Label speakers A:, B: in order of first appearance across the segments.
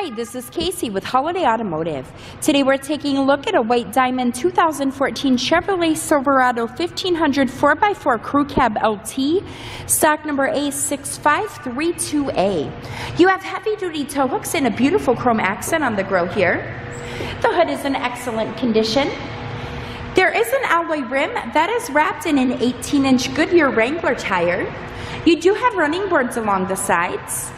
A: Hi, this is Casey with Holiday Automotive. Today we're taking a look at a white diamond 2014 Chevrolet Silverado 1500 4x4 Crew Cab LT, stock number A6532A. You have heavy-duty tow hooks and a beautiful chrome accent on the grille here. The hood is in excellent condition. There is an alloy rim that is wrapped in an 18-inch Goodyear Wrangler tire. You do have running boards along the sides.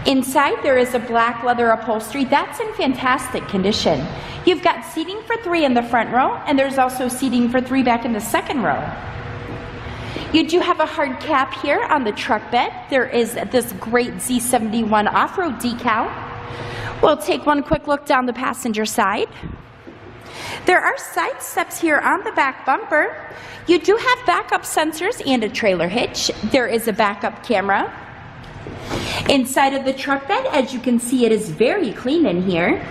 A: Inside there is a black leather upholstery that's in fantastic condition. You've got seating for 3 in the front row, and there's also seating for 3 back in the second row. You do have a hard cap here on the truck bed. There is this great Z71 off-road decal. We'll take one quick look down the passenger side. There are side steps here on the back bumper. You do have backup sensors and a trailer hitch. There is a backup camera. Inside of the truck bed, as you can see, it is very clean in here.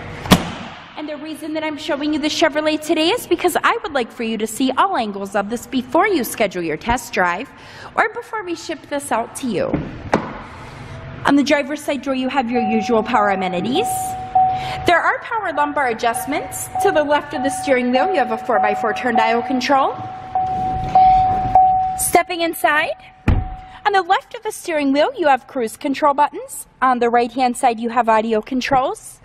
A: And the reason that I'm showing you the Chevrolet today is because I would like for you to see all angles of this before you schedule your test drive or before we ship this out to you. On the driver's side door, you have your usual power amenities. There are power lumbar adjustments. To the left of the steering wheel, you have a 4x4 turn dial control. Stepping inside, on the left of the steering wheel, you have cruise control buttons. On the right-hand side, you have audio controls.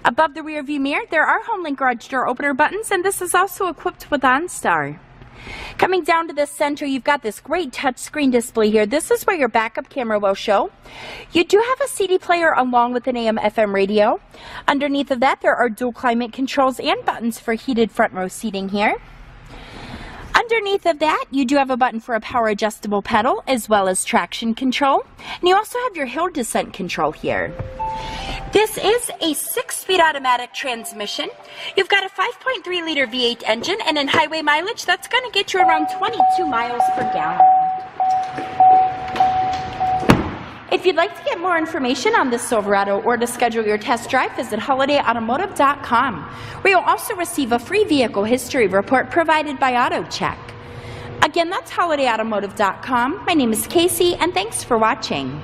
A: Above the rear view mirror, there are HomeLink garage door opener buttons, and this is also equipped with OnStar. Coming down to the center, you've got this great touchscreen display here. This is where your backup camera will show. You do have a CD player along with an AM/FM radio. Underneath of that, there are dual climate controls and buttons for heated front row seating here. Underneath of that, you do have a button for a power adjustable pedal as well as traction control. And you also have your hill descent control here. This is a 6-speed automatic transmission. You've got a 5.3 liter V8 engine, and in highway mileage, that's going to get you around 22 miles per gallon. If you'd like to get more information on this Silverado or to schedule your test drive, visit holidayautomotive.com, where you'll also receive a free vehicle history report provided by AutoCheck. Again, that's holidayautomotive.com. My name is Casey, and thanks for watching.